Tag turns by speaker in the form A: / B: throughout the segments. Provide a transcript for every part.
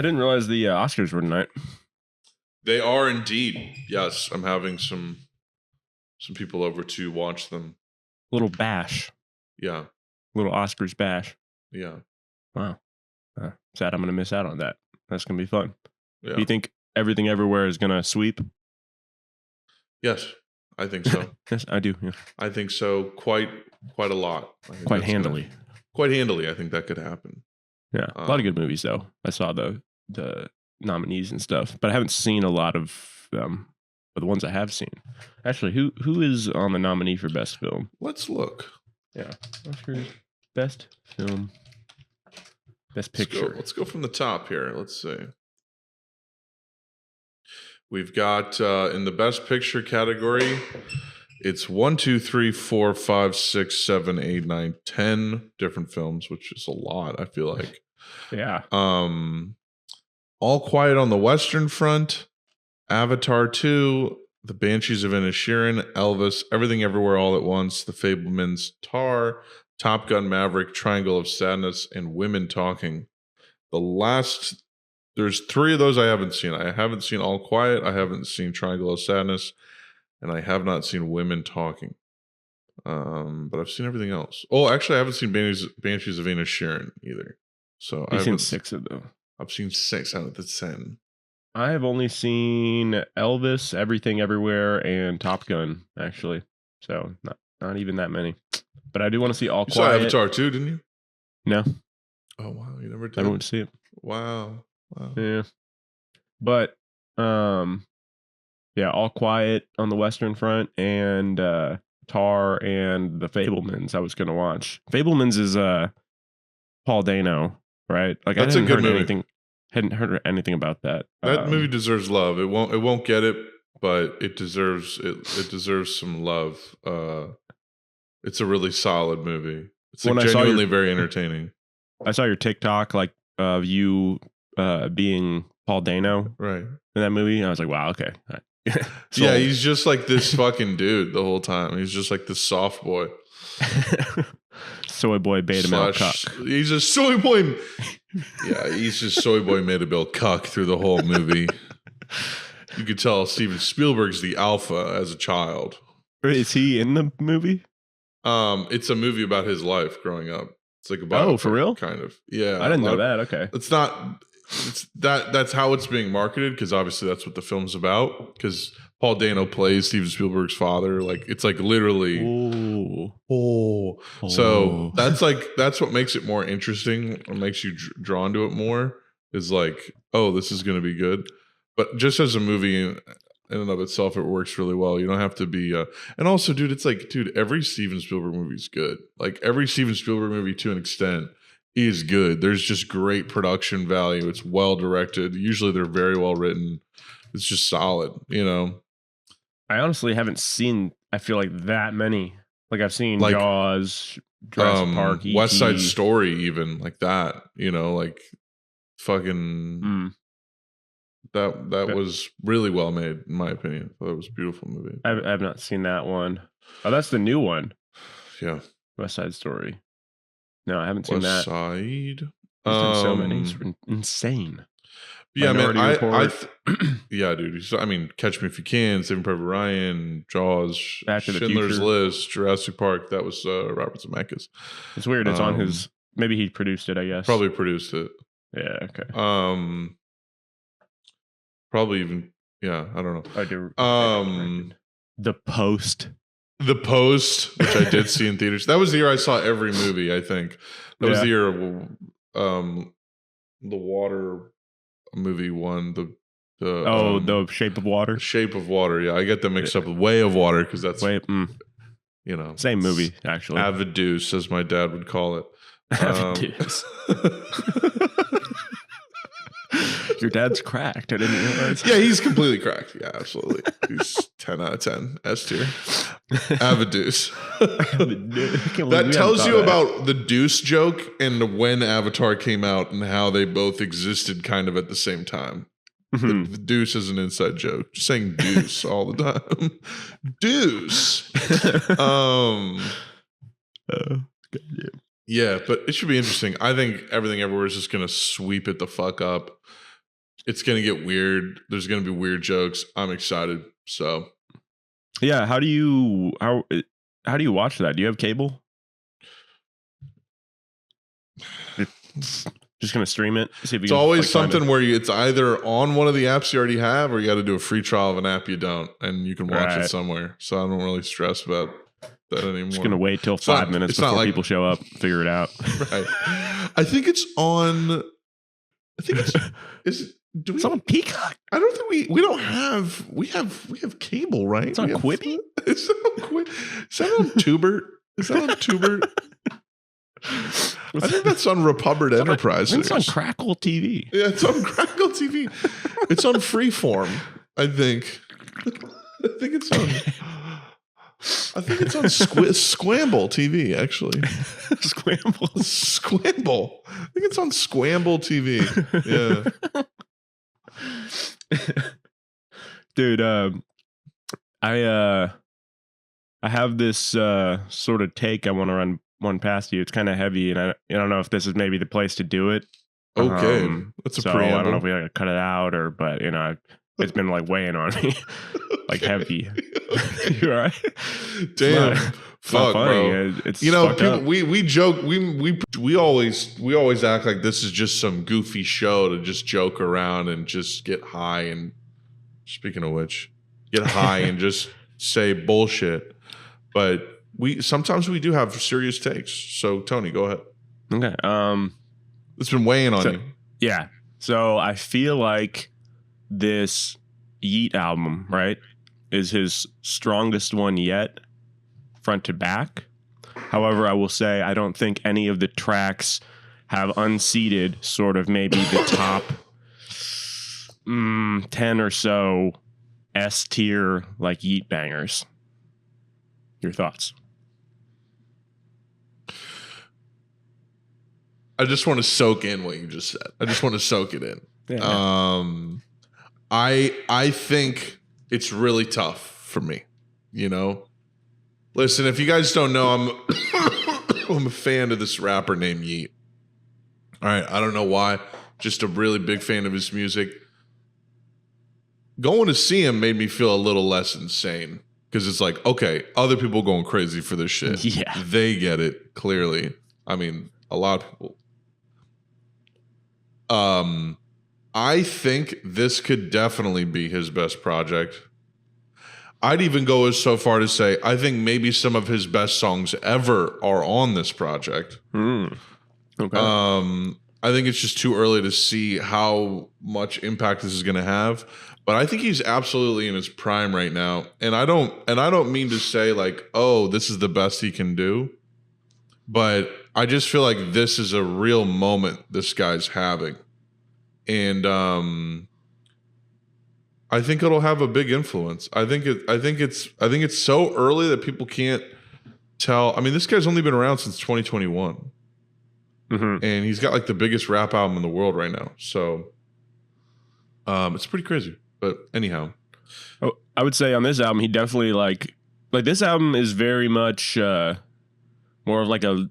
A: didn't realize the Oscars were tonight.
B: They are indeed. Yes, I'm having some people over to watch them.
A: Little bash.
B: Yeah.
A: Little Oscars bash.
B: Yeah.
A: Wow. Sad I'm going to miss out on that. That's going to be fun.
B: Yeah.
A: Do you think Everything Everywhere is going to sweep?
B: Yes, I think so.
A: Yes, I do. Yeah.
B: I think so. Quite a lot.
A: Quite handily.
B: Quite handily. I think that could happen.
A: Yeah. A lot of good movies, though. I saw the nominees and stuff, but I haven't seen a lot of them. But the ones I have seen. Actually, who is on the nominee for Best Film?
B: Let's look.
A: Yeah. Oscars, Best Film. Best Picture.
B: Let's go from the top here. Let's see. We've got in the Best Picture category, it's 1, 2, 3, 4, 5, 6, 7, 8, 9, 10 different films, which is a lot, I feel like.
A: Yeah.
B: All Quiet on the Western Front, Avatar 2, The Banshees of Inisherin, Elvis, Everything Everywhere All at Once, The Fabelmans, Tar, Top Gun Maverick, Triangle of Sadness, and Women Talking. There's 3 of those I haven't seen. I haven't seen All Quiet, I haven't seen Triangle of Sadness, and I have not seen Women Talking. But I've seen everything else. Oh, actually, I haven't seen Banshees of Inisherin either. So I've
A: seen 6 of them.
B: I've seen 6 out of the 10.
A: I have only seen Elvis, Everything Everywhere, and Top Gun, actually. So not even that many. But I do want to see All Quiet.
B: You saw Avatar too, didn't you?
A: No.
B: Oh wow, you never did.
A: I went to see it.
B: Wow.
A: Yeah. But yeah, All Quiet on the Western Front and Tar and The Fabelmans I was gonna watch. Fabelmans is Paul Dano, right? Like
B: that's a good movie.
A: Hadn't heard anything about that.
B: That movie deserves love. It won't get it, but it deserves some love. It's a really solid movie. It's like genuinely very entertaining.
A: I saw your TikTok of you being Paul Dano
B: right
A: in that movie. And I was like, wow, okay.
B: Yeah, he's just like this fucking dude the whole time. He's just like this soft boy.
A: Soy boy beta male cuck.
B: He's a soy boy. Yeah, he's just soy boy beta male cuck through the whole movie. You could tell Steven Spielberg's the alpha as a child.
A: Is he in the movie?
B: It's a movie about his life growing up. It's like about
A: for real?
B: Kind of. Yeah.
A: I didn't know that. Okay.
B: That's how it's being marketed, because obviously that's what the film's about, because Paul Dano plays Steven Spielberg's father. Like, it's like literally So that's what makes it more interesting, or makes you drawn to it more, is like, oh, this is going to be good. But just as a movie in and of itself, it works really well. You don't have to be and also, dude, it's like, dude, every Steven Spielberg movie is good. Like, every Steven Spielberg movie to an extent is good. There's just great production value. It's well directed. Usually they're very well written. It's just solid, you know.
A: I honestly haven't seen, I feel like, that many. Like, I've seen Jaws, Jurassic Park, E.T.
B: West Side Story, even like that, you know, like fucking that was really well made, in my opinion. That was a beautiful movie.
A: I've not seen that one. Oh, that's the new one.
B: Yeah.
A: West Side Story. No, I haven't seen
B: West
A: that.
B: Side.
A: So many. It's insane.
B: Yeah, man. Yeah, dude. So, I mean, Catch Me If You Can, Saving Private Ryan, Jaws, Schindler's List, Jurassic Park. That was Robert Zemeckis.
A: It's weird. It's on his. Maybe he produced it, I guess.
B: Probably produced it.
A: Yeah. Okay.
B: Probably even. Yeah, I don't know.
A: I do. The Post.
B: The Post, which I did see in theaters. That was the year I saw every movie, I think. That was the year of the Water movie won.
A: The Shape of Water?
B: Shape of Water, yeah. I get them mixed up with Way of Water, because that's, you know.
A: Same movie, actually.
B: Aviduce, as my dad would call it.
A: Aviduce. Your dad's cracked. I didn't realize.
B: Yeah, he's completely cracked. Yeah, absolutely. He's 10 out of 10. S tier. Aviduce. That tells you about the Deuce joke and when Avatar came out and how they both existed kind of at the same time. The Deuce is an inside joke. Just saying Deuce all the time. Deuce. Yeah, but it should be interesting. I think Everything Everywhere is just going to sweep it the fuck up. It's gonna get weird. There's gonna be weird jokes. I'm excited. So
A: Yeah, how do you watch that? Do you have cable? Just gonna stream it. See if you
B: it's
A: can,
B: always
A: like, find
B: something
A: it.
B: where it's either on one of the apps you already have, or you got to do a free trial of an app you don't, and you can watch it
A: Right.
B: somewhere. So I don't really stress about that anymore.
A: Just gonna wait till
B: It's not-
A: 5 minutes
B: it's not
A: before
B: like-
A: people show up, figure it out.
B: Right. I think it's on. I think it's. Do we?
A: It's on Peacock.
B: I don't think we don't have. We have cable, right?
A: It's on
B: We have-
A: Quibi?
B: Is that on Tuber? Is that on Tuber? I think that's on Republic Enterprise.
A: It's on Crackle TV.
B: Yeah, it's on Crackle TV. It's on Freeform, I think. I think it's on Squamble TV, actually. Squamble. I think it's on Squamble TV. Yeah.
A: Dude, I have this sort of take I want to run past you. It's kind of heavy, and I don't know if this is maybe the place to do it.
B: Okay. That's a
A: so
B: preamble.
A: I don't know if we gotta cut it out but it's been like weighing on me, like heavy. You all right?
B: Damn. Fuck,
A: funny.
B: bro.
A: It's
B: people, we joke. We always act like this is just some goofy show to just joke around and just get high. And speaking of which, get high and just say bullshit. But sometimes we do have serious takes. So Tony, go ahead.
A: Okay.
B: It's been weighing on you.
A: Yeah. So I feel like this Yeat album, right, is his strongest one yet, front to back. However, I will say I don't think any of the tracks have unseated sort of maybe the top 10 or so S tier like Yeat bangers. Your thoughts?
B: I just want to soak in what you just said. I just want to soak it in.
A: Yeah.
B: I think it's really tough for me. Listen, if you guys don't know, I'm a fan of this rapper named Yeat. All right, I don't know why. Just a really big fan of his music. Going to see him made me feel a little less insane because it's like, okay, other people going crazy for this shit.
A: Yeah,
B: they get it clearly. I mean, a lot of people. I think this could definitely be his best project. I'd even go as so far to say I think maybe some of his best songs ever are on this project.
A: Okay.
B: I think it's just too early to see how much impact this is going to have, but I think he's absolutely in his prime right now. And I don't mean to say like, oh, this is the best he can do, but I just feel like this is a real moment this guy's having. And I think it'll have a big influence. I think it's so early that people can't tell. I mean, this guy's only been around since 2021. And he's got like the biggest rap album in the world right now. So it's pretty crazy. But anyhow.
A: Oh, I would say on this album, he definitely like this album is very much more of like a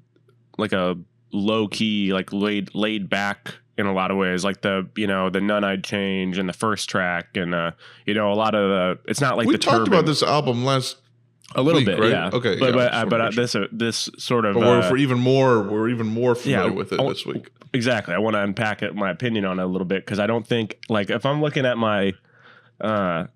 A: low key, like laid back in a lot of ways, like the None I'd Change and the first track, and a lot of the. It's not like
B: we
A: the
B: talked
A: Turban.
B: about this album last
A: a little
B: week,
A: bit,
B: right?
A: yeah.
B: Okay,
A: but this sort of.
B: But we're even more familiar with it this week.
A: Exactly. I want to unpack my opinion on it a little bit because I don't think like if I'm looking at my because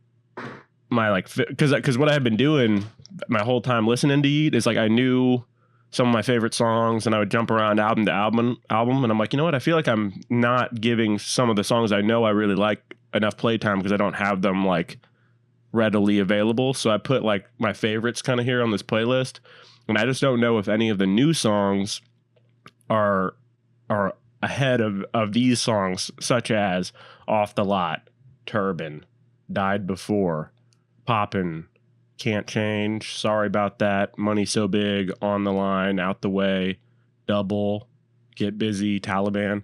A: what I have been doing my whole time listening to Yeat is like I knew some of my favorite songs and I would jump around album to album and I'm like, you know what, I feel like I'm not giving some of the songs I know I really like enough playtime because I don't have them like readily available. So I put like my favorites kind of here on this playlist, and I just don't know if any of the new songs are ahead of these songs, such as Off the Lot, Turban, Died Before, Poppin', Can't Change, Sorry About That, Money So Big, On the Line, Out the Way, Double, Get Busy, Taliban.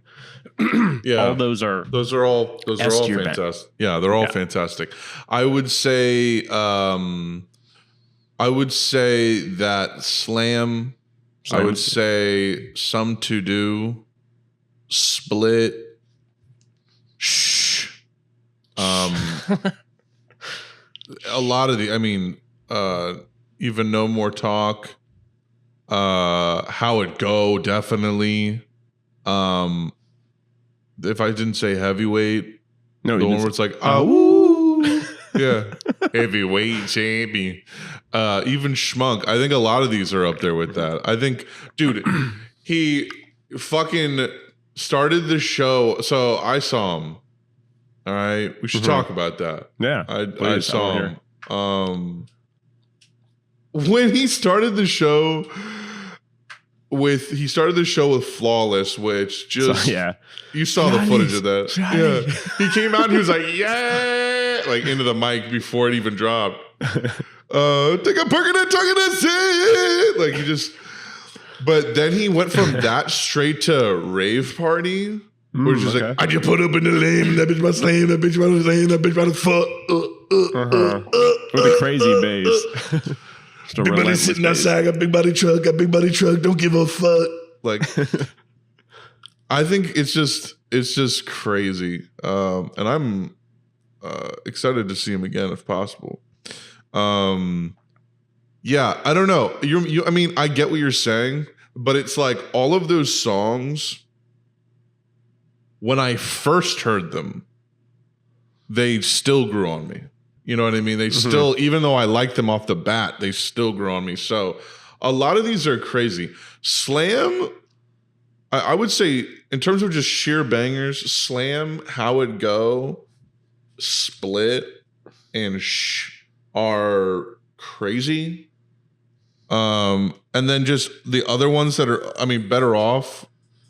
B: Yeah,
A: all those are
B: all fantastic. Yeah, they're all fantastic. I would say that Slam. I would say Some To Do, Split, Shh, A lot of the, I mean, even No More Talk, How It Go, definitely. If I didn't say Heavyweight,
A: No,
B: the one where it's like, oh, yeah, Heavyweight champion. Even Schmunk. I think a lot of these are up there with that. I think, dude, he fucking started the show. So I saw him. All right, we should talk about that.
A: Yeah,
B: I saw him. When he started the show with Flawless, which just you saw the footage of that. Yeah, he came out and he was like, yeah, like into the mic before it even dropped. Take a perk talking that's it. Like he just, but then he went from that straight to Rave Party, which is like, I just put up in the lane, that bitch about slam, that bitch about slam, that bitch about fuck.
A: With a crazy bass.
B: Big body sitting outside, got big body truck, don't give a fuck. Like, I think it's just crazy. And I'm excited to see him again if possible. Yeah, I don't know. I mean, I get what you're saying, but it's like all of those songs, when I first heard them, they still grew on me. You know what I mean? They still, even though I liked them off the bat, they still grew on me. So a lot of these are crazy. Slam, I would say, in terms of just sheer bangers, Slam, How It Go, Split, and are crazy. And then just the other ones that are, I mean, Better Off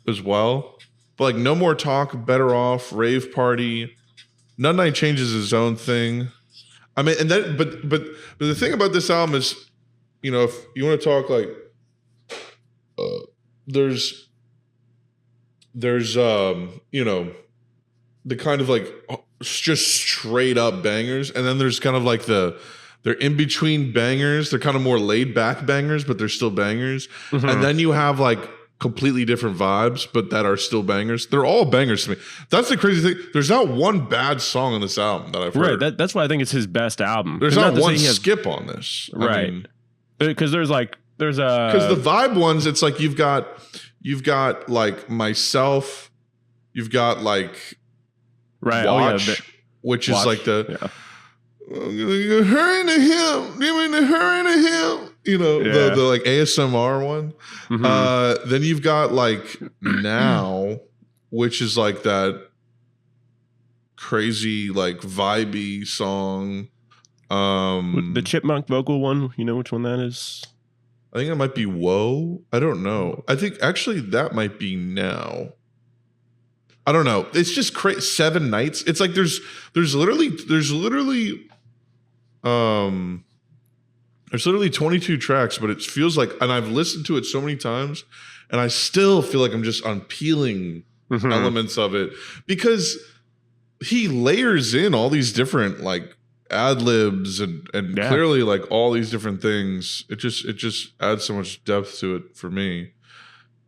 B: as well. But like No More Talk, Better Off, Rave Party, None Night Changes his own thing. I mean, and then, but the thing about this album is, you know, if you want to talk like, there's, you know, the kind of like just straight up bangers, and then there's kind of like they're in between bangers. They're kind of more laid back bangers, but they're still bangers. And then you have like completely different vibes, but that are still bangers. They're all bangers to me. That's the crazy thing. There's not one bad song on this album that I've heard.
A: Right. That's why I think it's his best album.
B: There's not one skip on this.
A: Right. Because there's a
B: because the vibe ones, it's like you've got like Myself, you've got like Watch, which is like the her into him, giving to her into him. You know, the like ASMR one. Then you've got like Now, which is like that crazy, like vibey song.
A: The chipmunk vocal one, you know which one that is?
B: I think it might be Whoa. I don't know. I think actually that might be Now. I don't know. It's just crazy. 7 Nights. It's like there's literally 22 tracks, but it feels like, and I've listened to it so many times, and I still feel like I'm just unpeeling elements of it, because he layers in all these different like ad libs and clearly like all these different things. It just adds so much depth to it for me.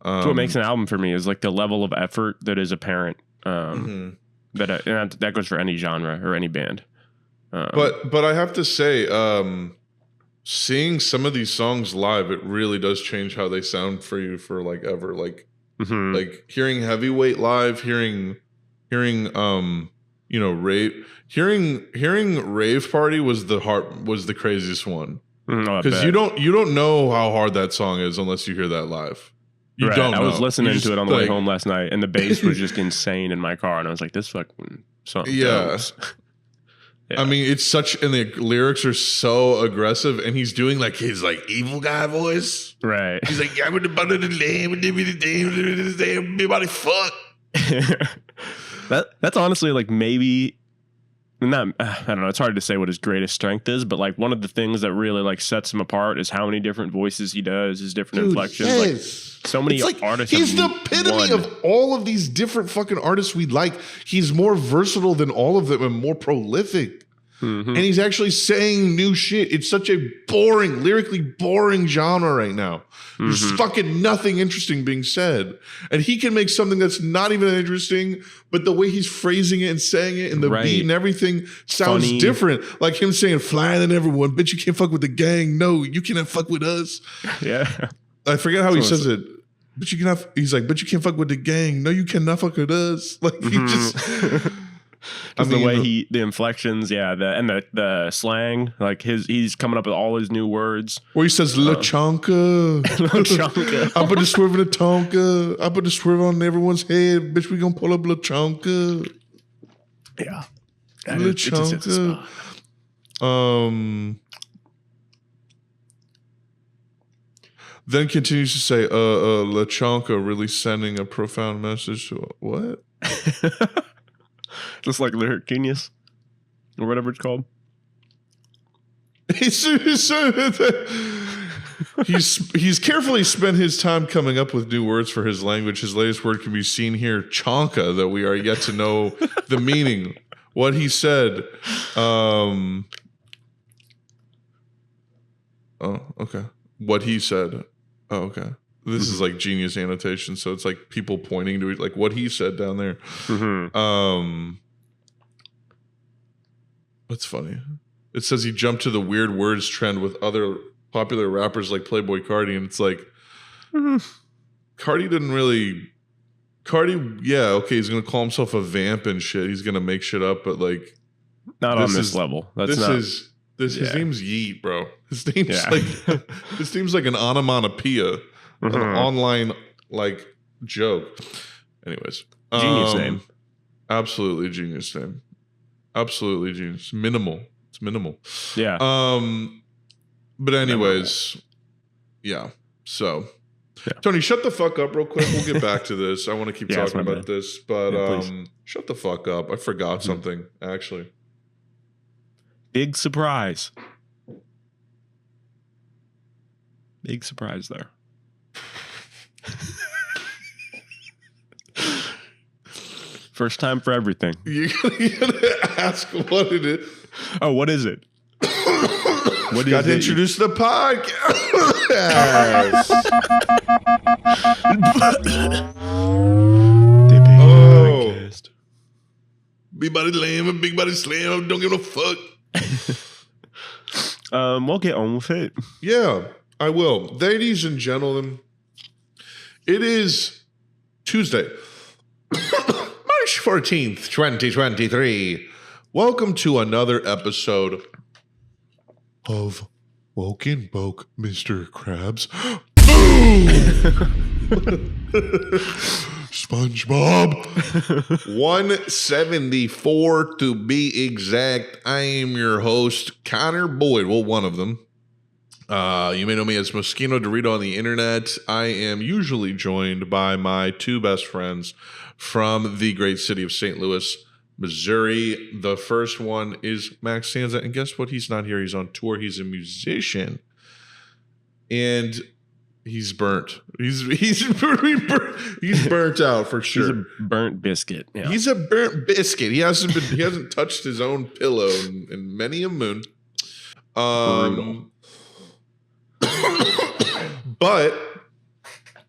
A: That's what makes an album for me, is like the level of effort that is apparent. That goes for any genre or any band.
B: But I have to say, seeing some of these songs live, it really does change how they sound for you for like ever. Like, like hearing Heavyweight live, hearing you know, hearing Rave Party was the craziest one, because you don't know how hard that song is unless you hear that live. You don't know.
A: I was listening to it on the way home last night, and the bass was just insane in my car, and I was like, this fucking song. Yeah.
B: I mean, it's such, and the lyrics are so aggressive, and he's doing like his like evil guy voice.
A: Right.
B: He's like, I'm in the butt of the lame, everybody fuck.
A: That's honestly like maybe not, I don't know, it's hard to say what his greatest strength is, but like one of the things that really like sets him apart is how many different voices he does, his different inflections.
B: Yes.
A: Like so many artists.
B: He's the epitome of all of these different fucking artists we like. He's more versatile than all of them and more prolific. And he's actually saying new shit. It's such a boring, lyrically boring genre right now. There's fucking nothing interesting being said. And he can make something that's not even interesting, but the way he's phrasing it and saying it and the beat and everything sounds different. Like him saying, flying than everyone, bitch, you can't fuck with the gang. No, you cannot fuck with us.
A: Yeah.
B: I forget how he says it. But you cannot, he's like, but you can't fuck with the gang. No, you cannot fuck with us. Like he just...
A: the way the inflections, the slang, like he's coming up with all his new words.
B: Where he says "Lachanka," I put the swerve in the Tonka. I put the swerve on everyone's head. Bitch, we gonna pull up Lachanka.
A: Yeah,
B: Lachanka. Then continues to say, Lachanka really sending a profound message to what?
A: Just like Lyric Genius or whatever it's called.
B: He's carefully spent his time coming up with new words for his language. His latest word can be seen here, chonka, that we are yet to know the meaning. What he said. Oh, okay. What he said. Oh, okay. This is like genius annotation, so it's like people pointing to it, like what he said down there. That's funny. It says he jumped to the weird words trend with other popular rappers like Playboi Carti, and it's like Carti didn't really. Carti, yeah, okay, he's gonna call himself a vamp and shit. He's gonna make shit up, but like
A: not on this level.
B: His name's Yeat, bro. His name's like an onomatopoeia. An online like joke. Anyways,
A: genius name.
B: Absolutely genius name. Absolutely genius. Minimal. It's minimal.
A: Yeah.
B: But anyways, yeah. So, Tony, shut the fuck up real quick. We'll get back to this. I want to keep talking about this, but shut the fuck up. I forgot something actually.
A: Big surprise. Big surprise there. First time for everything.
B: You're gonna ask what it is.
A: Oh, what is it?
B: What got to introduce the podcast.
A: Podcast.
B: Big body lamb, big body slam. Don't give a fuck.
A: We'll get on with it.
B: Yeah, I will. Ladies and gentlemen, it is Tuesday, March 14th, 2023. Welcome to another episode of Woken Boke, Mr. Krabs. SpongeBob. 174 to be exact. I am your host, Connor Boyd. Well, one of them. You may know me as Moschino Dorito on the internet. I am usually joined by my two best friends from the great city of St. Louis, Missouri. The first one is Max Sanza, and guess what? He's not here. He's on tour. He's a musician, and he's burnt. He's burnt out for sure.
A: He's a burnt biscuit. Yeah.
B: He's a burnt biscuit. He hasn't touched his own pillow in many a moon. But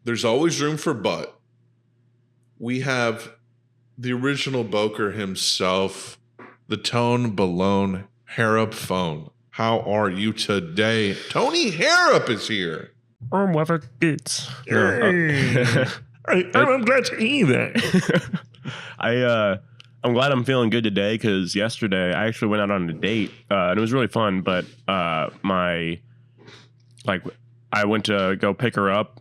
B: there's always room for but. We have the original Boker himself, the Tone Balone Harrop Phone. How are you today? Tony Harrop is here.
A: Whatever it's.
B: I'm glad to hear that.
A: I'm glad I'm feeling good today because yesterday I actually went out on a date and it was really fun. But I went to go pick her up,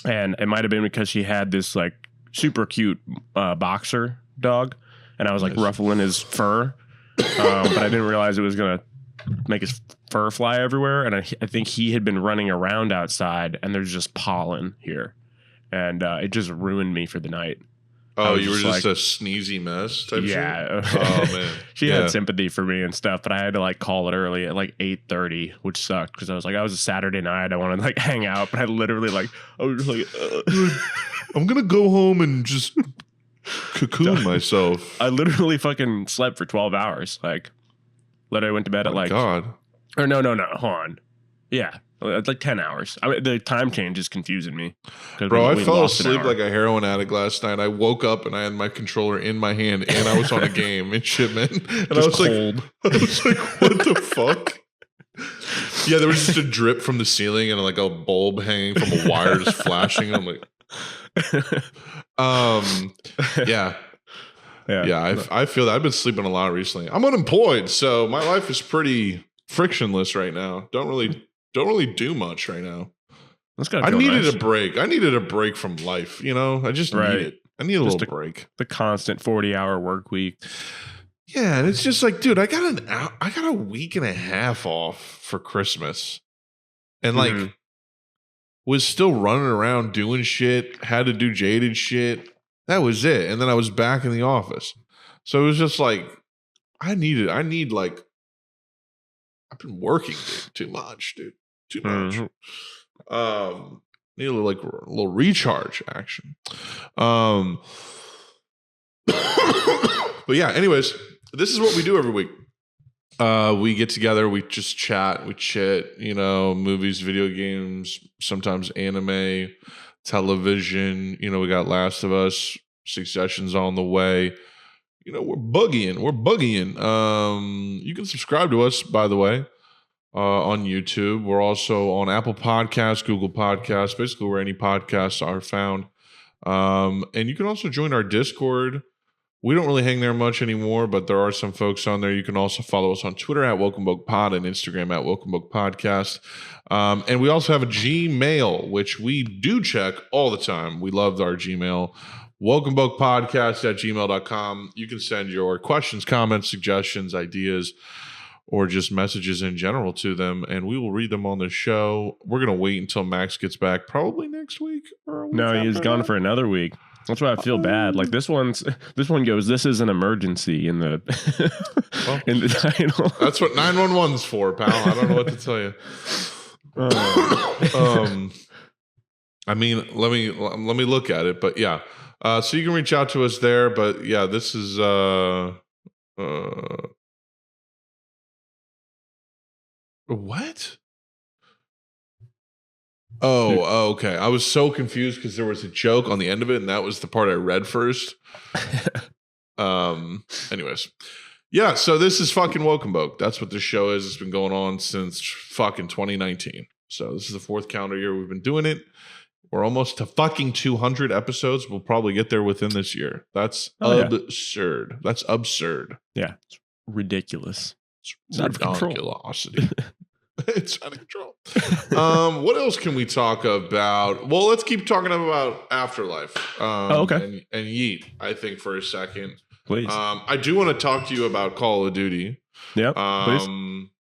A: and it might have been because she had this like super cute boxer dog, and I was like ruffling his fur, but I didn't realize it was gonna make his fur fly everywhere. And I think he had been running around outside, and there's just pollen here, and it just ruined me for the night.
B: Oh, you were just a sneezy mess type shit? Oh, man.
A: She had sympathy for me and stuff, but I had to like call it early at like 8:30, which sucked because I was like, I was a Saturday night. I wanted to like hang out, but I literally I was just like,
B: I'm going to go home and just cocoon myself.
A: I literally fucking slept for 12 hours. Like, Literally went to bed at like,
B: God.
A: or no, hold on. Yeah, it's like 10 hours. I mean, the time change is confusing me.
B: Bro, I fell asleep like a heroin addict last night. I woke up and I had my controller in my hand and I was on a game in shipment. And I was
A: cold.
B: like, what the fuck? Yeah, there was just a drip from the ceiling and like a bulb hanging from a wire just flashing. I'm like, yeah. I feel that I've been sleeping a lot recently. I'm unemployed, so my life is pretty frictionless right now. Don't really do much right now. I needed a break. I needed a break from life. You know, I just need it. I need a little break.
A: The constant 40-hour work week.
B: Yeah, and it's just like, dude, I got a week and a half off for Christmas, and like was still running around doing shit. Had to do jaded shit. That was it, and then I was back in the office. So it was just like I need like I've been working too much, dude. Too much. Need a little recharge action. But yeah, anyways, this is what we do every week. We get together, we just chat, we chit, you know, movies, video games, sometimes anime, television. You know, we got Last of Us, Succession's on the way. You know, we're boogieing. You can subscribe to us, by the way, on YouTube. We're also on Apple Podcasts, Google Podcasts, basically where any podcasts are found. And you can also join our Discord. We don't really hang there much anymore, but there are some folks on there. You can also follow us on Twitter at wokenbokepod and Instagram at wokenbokepodcast. And we also have a Gmail, which we do check all the time. We love our Gmail. wokenbokepodcast@gmail.com. You can send your questions, comments, suggestions, ideas, or just messages in general to them, and we will read them on the show. We're going to wait until Max gets back, probably next week. Or
A: no, he's gone for another week. That's why I feel bad. Like this one goes, this is an emergency in the in the title.
B: That's what 911's for, pal. I don't know what to tell you. I mean, let me look at it, but yeah. So you can reach out to us there, but yeah, this is what? Oh, okay. I was so confused because there was a joke on the end of it, and that was the part I read first. Anyways. Yeah, so this is fucking Woke and Boke. That's what this show is. It's been going on since fucking 2019. So this is the 4th calendar year we've been doing it. We're almost to fucking 200 episodes. We'll probably get there within this year. That's absurd. Yeah. That's absurd.
A: Yeah, it's ridiculous.
B: It's out of control. It's out of control. What else can we talk about? Well, let's keep talking about Afterlife.
A: Okay.
B: And Yeat, I think, for a second.
A: Please.
B: I do want to talk to you about Call of Duty.
A: Yeah, please.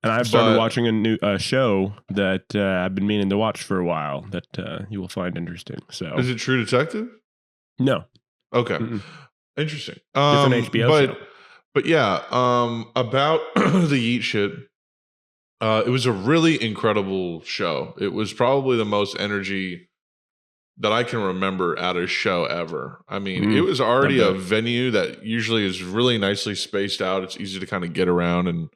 A: And I've started watching a new show that I've been meaning to watch for a while that you will find interesting. So,
B: is it True Detective?
A: No.
B: Okay. Interesting.
A: Different HBO show.
B: But yeah, about the Yeat shit. It was a really incredible show. It was probably the most energy that I can remember at a show ever. I mean, it was already a venue that usually is really nicely spaced out. It's easy to kind of get around and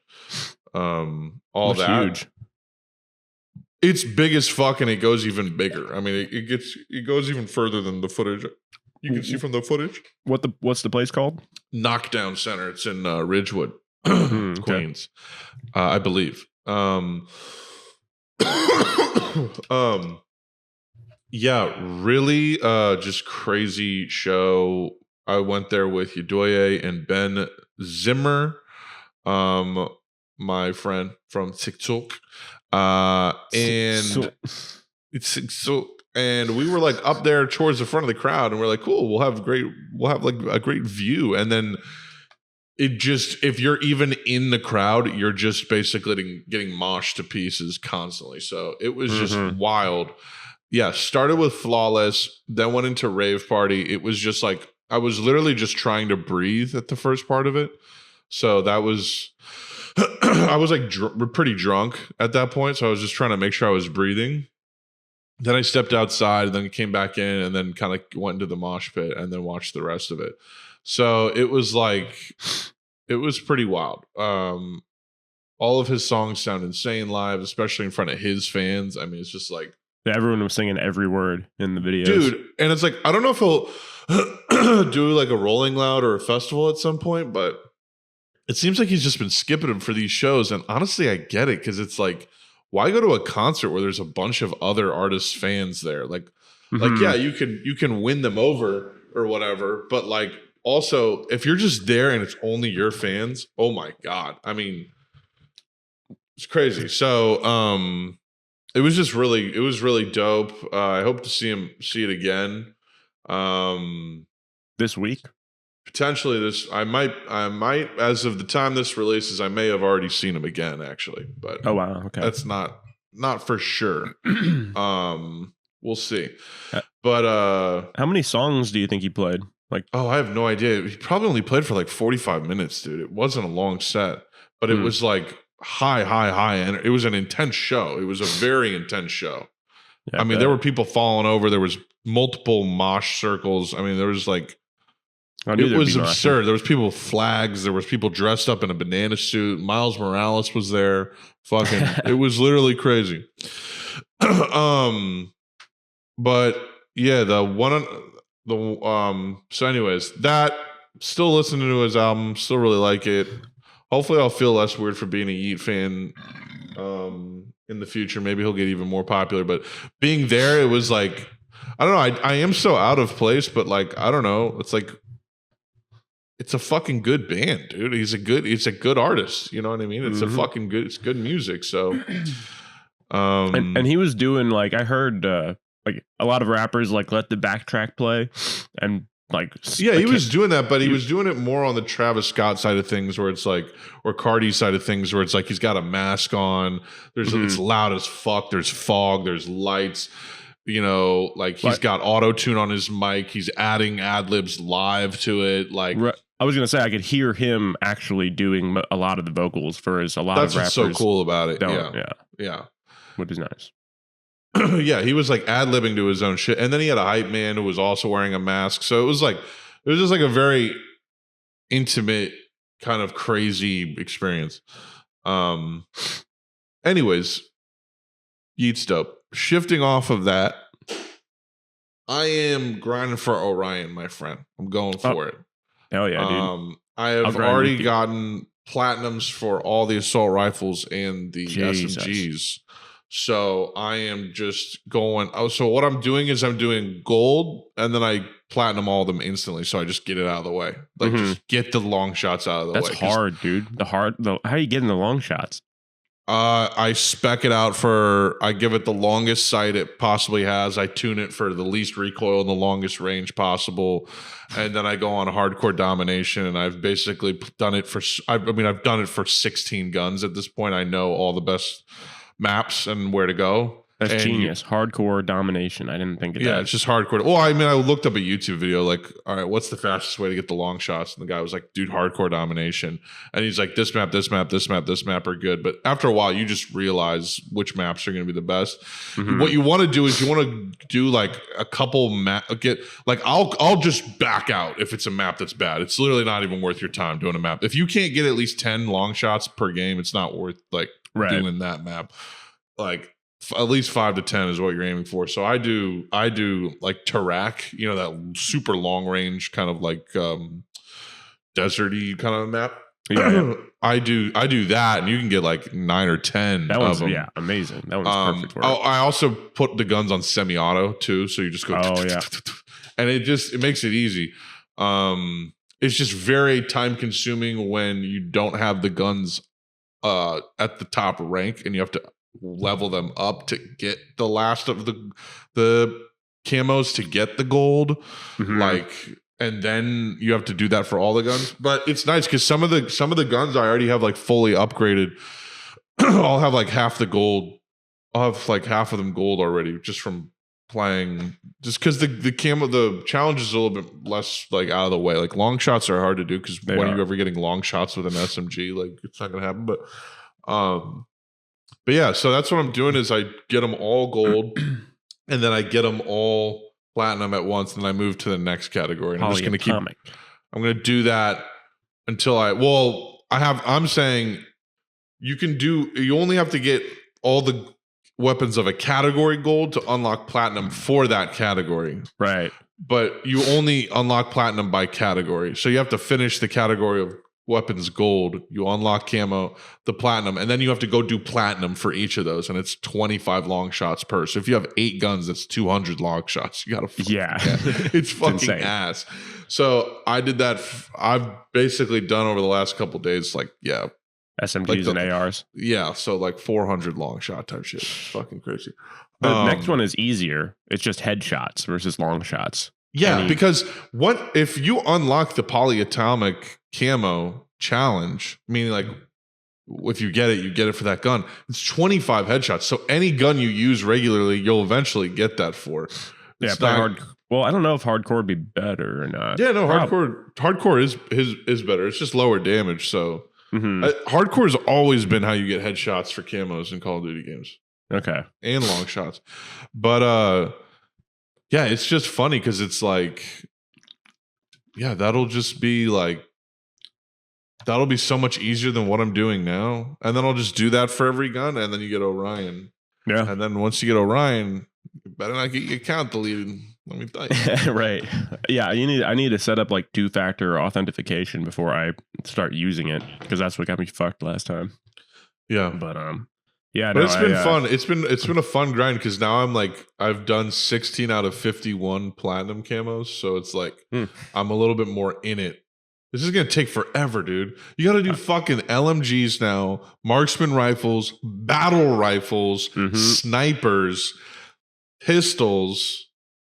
B: all that.
A: Huge.
B: It's big as fuck, and it goes even bigger. I mean, it goes even further than the footage you can see from the footage.
A: What's the place called?
B: Knockdown Center. It's in Ridgewood, Queens, I believe. Yeah, really just crazy show. I went there with Yadoye and Ben Zimmer, my friend from TikTok. And we were like up there towards the front of the crowd, and we're like, cool, we'll have like a great view. And then it just, if you're even in the crowd, you're just basically getting moshed to pieces constantly. So it was just wild. Yeah, started with Flawless, then went into Rave Party. It was just like, I was literally just trying to breathe at the first part of it. So that was, I was like pretty drunk at that point. So I was just trying to make sure I was breathing. Then I stepped outside, and then came back in, and then kind of went into the mosh pit, and then watched the rest of it. So it was like, it was pretty wild. all of his songs sound insane live, especially in front of his fans. I mean, it's just like
A: Everyone was singing every word in the videos.
B: dude, and it's like I don't know if he'll do like a Rolling Loud or a festival at some point, but it seems like he's just been skipping them for these shows. And honestly, I get it because it's like, why go to a concert where there's a bunch of other artists' fans there? Like yeah, you can win them over or whatever, but like also if you're just there and it's only your fans, oh my god, I mean, it's crazy. So it was really dope. I hope to see it again.
A: This week.
B: Potentially I might as of the time this releases, I may have already seen him again actually, but
A: oh wow, okay,
B: that's not for sure. We'll see. But
A: how many songs do you think he played? Like,
B: oh, I have no idea. He probably only played for like 45 minutes, dude. It wasn't a long set, but it was like high, and it was an intense show. It was a very intense show. Yeah, I mean, there were people falling over. There was multiple mosh circles. I mean, there was like, it was absurd. There was people with flags. There was people dressed up in a banana suit. Miles Morales was there. Fucking, it was literally crazy. But yeah, so anyways, that still listening to his album, still really like it. Hopefully I'll feel less weird for being a Yeat fan in the future. Maybe he'll get even more popular, but being there, it was like, I don't know. I am so out of place, but like, I don't know. It's like, it's a fucking good band, dude. He's a good artist. You know what I mean? It's it's good music. So,
A: and he was doing like, I heard like a lot of rappers like let the backtrack play and like,
B: yeah, he was doing that, but he was doing it more on the Travis Scott side of things where it's like, or Cardi's side of things where it's like, he's got a mask on. It's loud as fuck. There's fog, there's lights. You know, like he's got auto tune on his mic. He's adding ad libs live to it. Like,
A: I was gonna say, I could hear him actually doing a lot of the vocals for his. A lot
B: of rappers.
A: That's
B: what's so cool about it.
A: Yeah, which is nice.
B: Yeah, he was like ad libbing to his own shit, and then he had a hype man who was also wearing a mask. So it was just like a very intimate kind of crazy experience. Anyways, Yeat's dope. Shifting off of that, I am grinding for Orion, my friend. I'm going for it.
A: Hell yeah, dude.
B: I have already gotten platinums for all the assault rifles and the SMGs. So I am just going. Oh, so what I'm doing is I'm doing gold and then I platinum all of them instantly. So I just get it out of the way. Like just get the long shots out of the way.
A: That's hard, dude. How are you getting the long shots?
B: I spec it out I give it the longest sight it possibly has. I tune it for the least recoil and the longest range possible. And then I go on a hardcore domination, and I've basically done it I've done it for 16 guns at this point. I know all the best maps and where to go.
A: That's genius. Hardcore domination. I didn't think of that.
B: Yeah, it's just hardcore. Well, I mean, I looked up a YouTube video like, all right, what's the fastest way to get the long shots? And the guy was like, dude, hardcore domination. And he's like, this map are good. But after a while, you just realize which maps are going to be the best. What you want to do is you want to do like a couple I'll just back out if it's a map that's bad. It's literally not even worth your time doing a map. If you can't get at least 10 long shots per game, it's not worth doing that map. Like, at least 5 to 10 is what you're aiming for. So I do like Tarak, you know, that super long range kind of like deserty kind of map. Yeah. I do that, and you can get like 9 or 10 of them.
A: Yeah, amazing. That one's perfect work.
B: I also put the guns on semi-auto too, so you just go and it makes it easy. It's just very time consuming when you don't have the guns at the top rank and you have to level them up to get the last of the camos to get the gold. And then you have to do that for all the guns. But it's nice because some of the guns I already have like fully upgraded. I'll have like half the gold. I'll have like half of them gold already just from playing. Just because the challenge is a little bit less like out of the way. Like long shots are hard to do because when you're ever getting long shots with an SMG, like it's not gonna happen. But yeah, so that's what I'm doing is I get them all gold and then I get them all platinum at once, and then I move to the next category. And I'm just going to I'm going to do that until I'm saying you only have to get all the weapons of a category gold to unlock platinum for that category.
A: Right.
B: But you only unlock platinum by category. So you have to finish the category of weapons gold. You unlock camo, the platinum, and then you have to go do platinum for each of those. And it's 25 long shots per. So if you have 8 guns, that's 200 long shots. You got to it's fucking ass. So I did that. I've basically done over the last couple of days,
A: SMGs and ARs.
B: Yeah. So like 400 long shot type shit. It's fucking crazy.
A: The next one is easier. It's just headshots versus long shots.
B: Yeah, because what if you unlock the polyatomic camo challenge, meaning like if you get it for that gun, it's 25 headshots. So any gun you use regularly, you'll eventually get that for.
A: Yeah, hard. Well, I don't know if hardcore would be better or not.
B: Yeah, no, hardcore is better. It's just lower damage. So hardcore has always been how you get headshots for camos in Call of Duty games.
A: Okay.
B: And long shots. But yeah, it's just funny because it's like, yeah, that'll be so much easier than what I'm doing now. And then I'll just do that for every gun, and then you get Orion.
A: Yeah.
B: And then once you get Orion, you better not get your account deleted. Let me tell you.
A: Right. Yeah, I need to set up like 2-factor authentication before I start using it, because that's what got me fucked last time.
B: Yeah.
A: But yeah,
B: but it's been fun. It's been a fun grind because now I've done 16 out of 51 platinum camos, so it's like I'm a little bit more in it. This is gonna take forever, dude. You got to do fucking LMGs now, marksman rifles, battle rifles, snipers, pistols,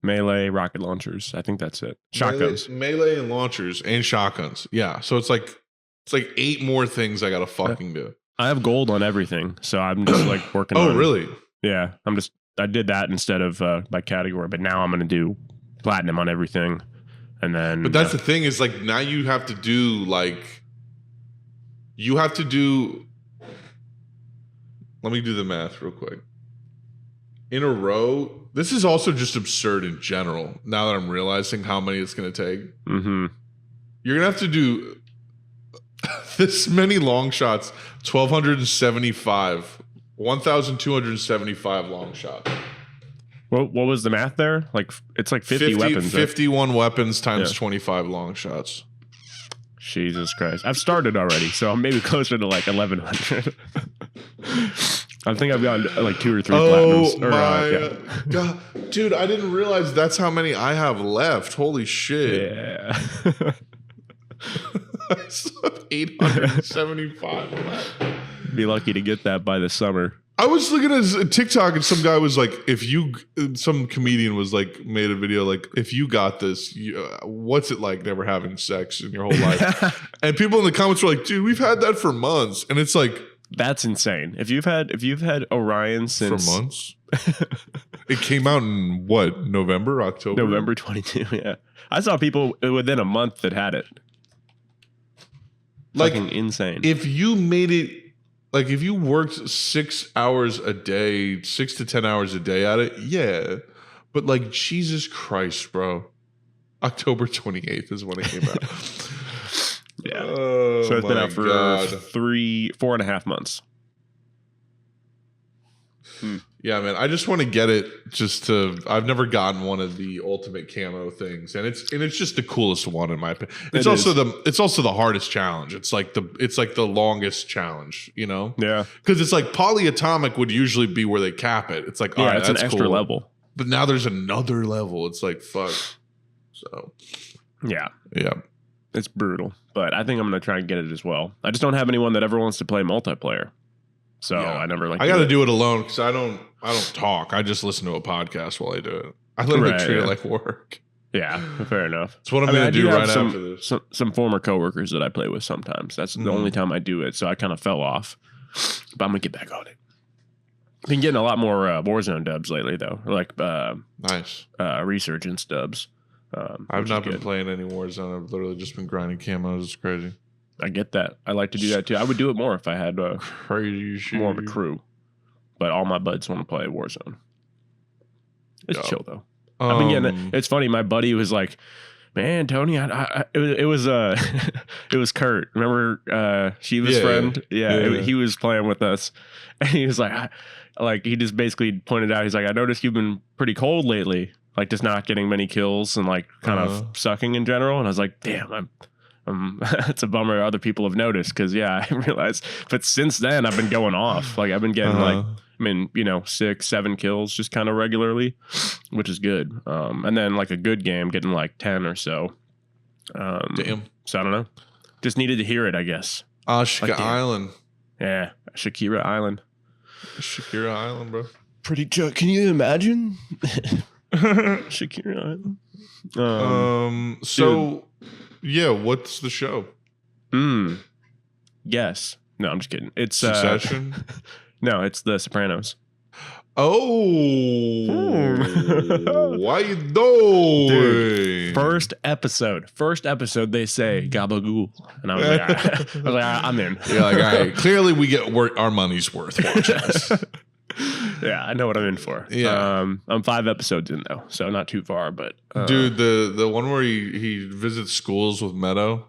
A: melee, rocket launchers. I think that's it. Shotguns,
B: melee and launchers, and shotguns. Yeah, so it's like 8 more things I gotta fucking do.
A: I have gold on everything, so I'm just like working on.
B: Oh, really?
A: Yeah, I did that instead of by category, but now I'm going to do platinum on everything. And then
B: But that's the thing is like now you have to do let me do the math real quick. In a row, this is also just absurd in general. Now that I'm realizing how many it's going to take. You're going to have to do this many long shots, 1,275 long shots.
A: What was the math there? Like it's like 50 weapons.
B: 51 weapons times 25 long shots.
A: Jesus Christ. I've started already, so I'm maybe closer to like 1,100. I think I've gotten like 2 or 3 platinums.
B: My God. Dude, I didn't realize that's how many I have left. Holy shit.
A: Yeah.
B: I still have 875 left.
A: Be lucky to get that by the summer.
B: I was looking at TikTok and some guy was like, some comedian was like, made a video like, if you got this, what's it like never having sex in your whole life? And people in the comments were like, dude, we've had that for months. And it's like,
A: that's insane. If you've had Orion since
B: for months, it came out in what, October?
A: November 22. Yeah. I saw people within a month that had it.
B: Like
A: fucking insane.
B: If you made it, like if you worked 6 hours a day, 6 to 10 hours a day at it, yeah. But like Jesus Christ, bro. October 28th is when it came out.
A: Yeah. So it's been out for 4.5 months.
B: Yeah, man. I just want to get it I've never gotten one of the ultimate camo things. And it's just the coolest one in my opinion. It's also the hardest challenge. It's like the longest challenge, you know?
A: Yeah.
B: Because it's like polyatomic would usually be where they cap it. It's like, all right,
A: it's an extra level.
B: But now there's another level. It's like fuck. So
A: yeah.
B: Yeah.
A: It's brutal. But I think I'm gonna try and get it as well. I just don't have anyone that ever wants to play multiplayer. So yeah. I never like.
B: I got to do it alone because I don't talk. I just listen to a podcast while I do it. I literally treat it like work.
A: Yeah, fair enough.
B: It's what I'm going to do right after this.
A: Some former coworkers that I play with sometimes. That's the only time I do it. So I kind of fell off, but I'm gonna get back on it. Been getting a lot more Warzone dubs lately though, like
B: nice
A: resurgence dubs.
B: I've not been playing any Warzone. I've literally just been grinding camos. It's crazy.
A: I get that. I like to do that too. I would do it more if I had
B: crazy shit.
A: More of a crew. But all my buds want to play Warzone. It's chill though. I've been getting it. It's funny. My buddy was like, Man, Tony, it was it was Kurt. Remember Shiva's friend? Yeah. He was playing with us, and he was like he just basically pointed out. He's like, I noticed you've been pretty cold lately, like just not getting many kills and like kind of sucking in general. And I was like, damn, it's a bummer other people have noticed because I realized. But since then, I've been going off. Like I've been getting like. I mean, 6-7 kills just kind of regularly, which is good. And then like a good game, getting like 10 or so.
B: Damn.
A: So I don't know. Just needed to hear it, I guess.
B: Ashika Island.
A: Yeah, Shakira Island.
B: Shakira Island, bro.
A: Pretty. Can you imagine? Shakira Island.
B: So, yeah. What's the show?
A: Yes. No, I'm just kidding. It's
B: Succession.
A: No, it's The Sopranos.
B: Oh, why you doing?
A: Dude, first episode, they say gabagool, and I was like, I'm in.
B: You're like, all right, clearly we get our money's worth watching this.
A: Yeah, I know what I'm in for.
B: Yeah,
A: I'm 5 episodes in though, so not too far. But
B: dude, the one where he visits schools with Meadow.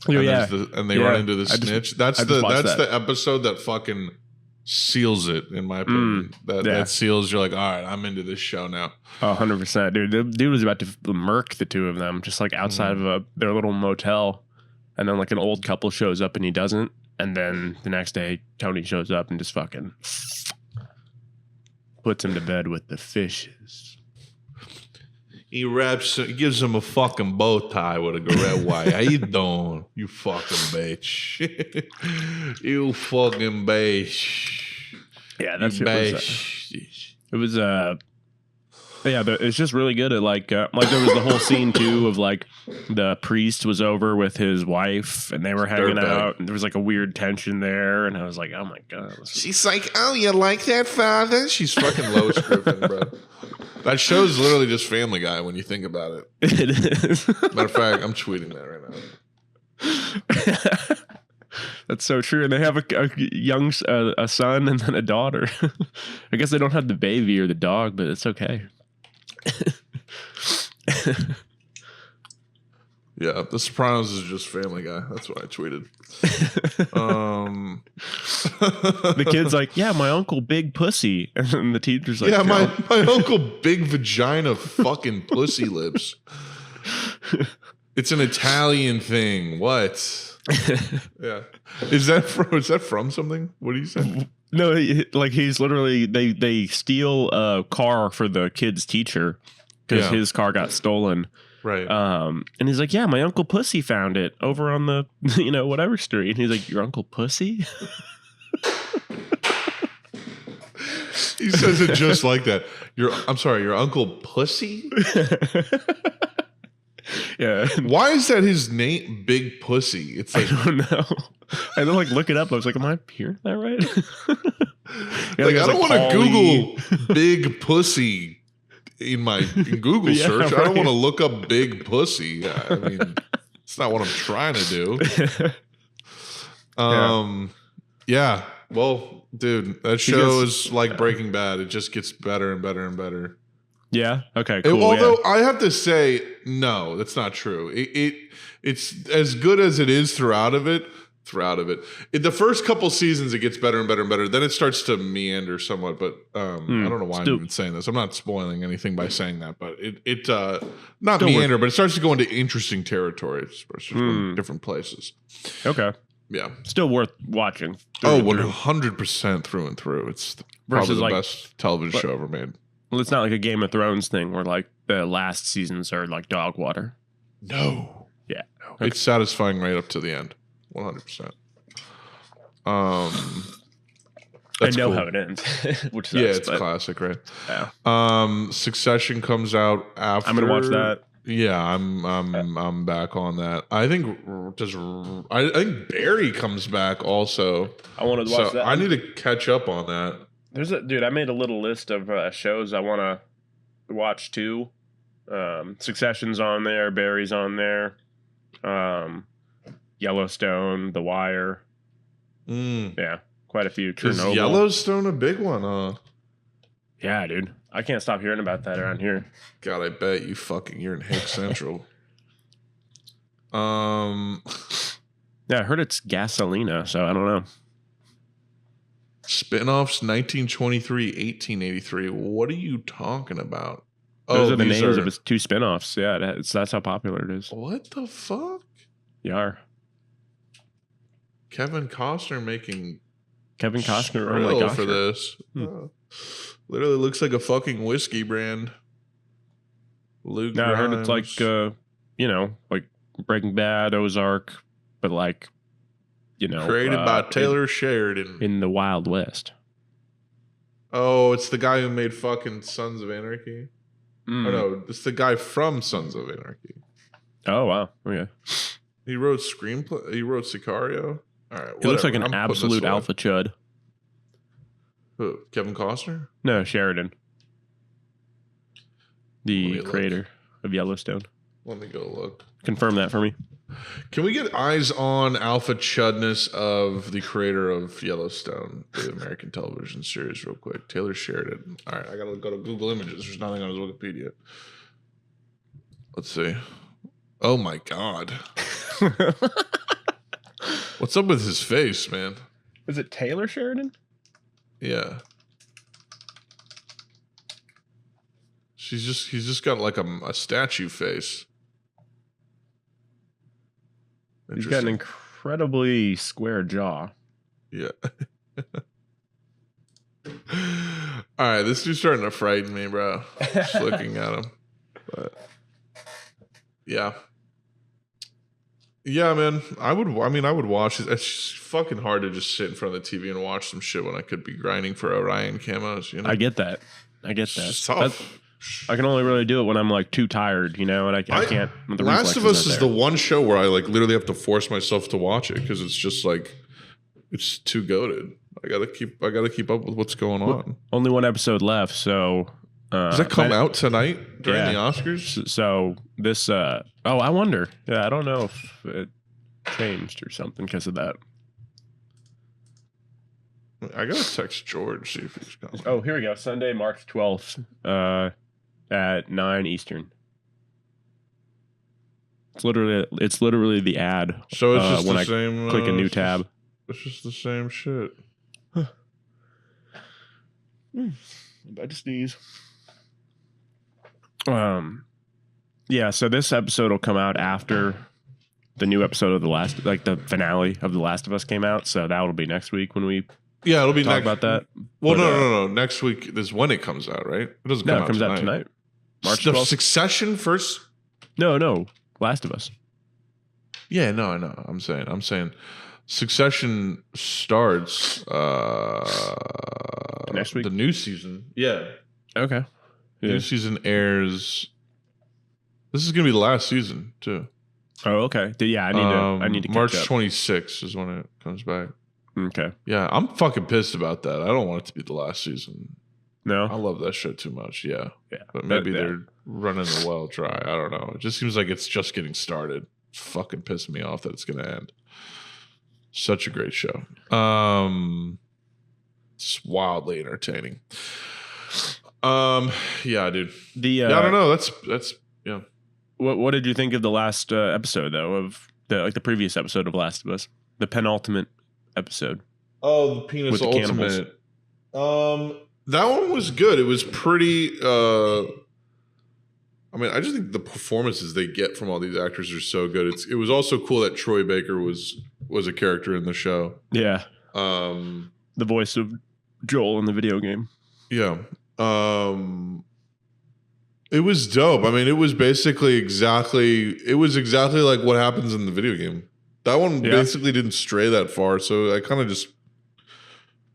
B: And they run into the snitch. That's the episode that fucking seals it, in my opinion. That seals. You're like, all right, I'm into this show now.
A: 100%, dude. The dude was about to murk the two of them, just like outside of their little motel, and then like an old couple shows up and he doesn't, and then the next day Tony shows up and just fucking puts him to bed with the fishes.
B: He gives him a fucking bow tie with a red white. How you doing? You fucking bitch. You fucking bitch.
A: Yeah, that's it was it's just really good at like there was the whole scene too of like the priest was over with his wife and they were hanging out and there was like a weird tension there and I was like, oh my god.
B: She's like, oh, you like that, father? She's fucking Lois Griffin, bro. That show's literally just Family Guy when you think about it.
A: It is.
B: Matter of fact, I'm tweeting that right now.
A: That's so true. And they have a young a son and then a daughter. I guess they don't have the baby or the dog, but it's okay.
B: Yeah, The Sopranos is just Family Guy. That's what I tweeted.
A: The kid's like, yeah, my uncle Big Pussy. And then the teacher's like,
B: yeah, my uncle Big Vagina fucking Pussy Lips. It's an Italian thing. What? Yeah. Is that from something? What do you say?
A: No, like he's literally they steal a car for the kid's teacher because his car got stolen.
B: Right.
A: And he's like, yeah, my Uncle Pussy found it over on the, whatever street. And he's like, your Uncle Pussy?
B: He says it just like that. I'm sorry, your Uncle Pussy?
A: Yeah.
B: Why is that his name, Big Pussy? It's like,
A: I don't know. I had to look it up. I was like, am I hearing that right?
B: I don't want to Google Big Pussy in Google search. Right. I don't want to look up Big Pussy. I mean, it's not what I'm trying to do. Yeah. Well, dude, that show is like Breaking Bad. It just gets better and better and better.
A: Yeah. Okay. Cool.
B: Although I have to say, no, that's not true. It's as good as it is throughout of it. In the first couple seasons, it gets better and better and better. Then it starts to meander somewhat. But I don't know why I'm even saying this. I'm not spoiling anything by saying that. But it not meander, but it starts to go into interesting territory. It starts to go into different places.
A: Okay.
B: Yeah.
A: Still worth watching.
B: 100% through and through. It's probably the best television show ever made.
A: Well, it's not like a Game of Thrones thing where like the last seasons are like dog water.
B: No.
A: Yeah.
B: Okay. It's satisfying right up to the end. 100%. I
A: know how it ends. Which sucks,
B: it's classic, right? Yeah. Succession comes out after.
A: I'm gonna watch that.
B: Yeah, I'm back on that. I think Barry comes back also.
A: I want to watch that.
B: I need to catch up on that.
A: Dude, I made a little list of shows I want to watch too. Succession's on there, Barry's on there. Yellowstone, The Wire. Yeah, quite a few. Chernobyl.
B: Is Yellowstone a big one, huh?
A: Yeah, dude. I can't stop hearing about that around here.
B: God, I bet you're in Hick Central.
A: Yeah, I heard it's Gasolina, so I don't know.
B: Spinoffs 1923, 1883. What are you talking about?
A: Those are the names of its 2 spinoffs. Yeah, that's how popular it is.
B: What the fuck?
A: Yar.
B: Kevin Costner making
A: Oh my gosh.
B: for this. Literally looks like a fucking whiskey brand. Luke
A: Now I heard it's like like Breaking Bad, Ozark, but like
B: created by Taylor Sheridan
A: in the Wild West.
B: Oh, it's the guy who made fucking Sons of Anarchy. Oh no, it's the guy from Sons of Anarchy.
A: Oh wow, okay.
B: He wrote screenplay. He wrote Sicario. All right,
A: he looks like an absolute alpha chud.
B: Who? Kevin Costner?
A: No, Sheridan, the creator of Yellowstone.
B: Let me go look.
A: Confirm that for me.
B: Can we get eyes on alpha chudness of the creator of Yellowstone, the American television series, real quick? Taylor Sheridan. All right, I gotta go to Google Images. There's nothing on his Wikipedia. Let's see. Oh my god. What's up with his face, man?
A: Is it Taylor Sheridan?
B: Yeah. He's just got like a statue face.
A: He's got an incredibly square jaw.
B: Yeah. All right, this dude's starting to frighten me, bro. Just looking at him. But yeah. Yeah, man. I would watch it. It's fucking hard to just sit in front of the TV and watch some shit when I could be grinding for Orion camos,
A: I get that.
B: It's tough.
A: I can only really do it when I'm like too tired, and I can't.
B: Last of Us is the one show where I like literally have to force myself to watch it because it's just like it's too goated. I gotta keep up with what's going on.
A: Only one episode left, so
B: does that come out tonight during the Oscars?
A: So this, I wonder. Yeah, I don't know if it changed or something because of that.
B: I gotta text George, see if he's coming.
A: Oh, here we go. Sunday, March 12th, at 9 Eastern. It's literally the ad.
B: So it's just
A: when
B: the
A: I
B: same.
A: Click a new tab.
B: It's just the same shit.
A: I just sneeze. Yeah. So this episode will come out after the new episode of the finale of The Last of Us came out. So that will be next week when we.
B: Yeah, it'll be
A: talk
B: next
A: about that.
B: Well, no. Next week is when it comes out, right? It doesn't come out.
A: It comes out tonight. March 12th.
B: Succession first.
A: No. Last of Us.
B: Yeah, no, I know. I'm saying Succession starts
A: next week.
B: The new season. Yeah.
A: Okay. Yeah.
B: New season airs. This is gonna be the last season too.
A: Oh, okay. Yeah, I need to.
B: March 26th is when it comes back.
A: Okay.
B: Yeah, I'm fucking pissed about that. I don't want it to be the last season.
A: No,
B: I love that show too much. Yeah.
A: Yeah.
B: But maybe they're running the well dry. I don't know. It just seems like it's just getting started. It's fucking pissing me off that it's gonna end. Such a great show. It's wildly entertaining. Yeah, dude. I don't know. That's yeah.
A: What did you think of the last episode though of the previous episode of Last of Us, the penultimate episode?
B: Oh, the penis
A: with the
B: ultimate. That one was good. It was pretty. I mean, I just think the performances they get from all these actors are so good. It was also cool that Troy Baker was a character in the show.
A: Yeah. The voice of Joel in the video game.
B: Yeah. It was dope. I mean, it was exactly like what happens in the video game. That one basically didn't stray that far, so I kind of just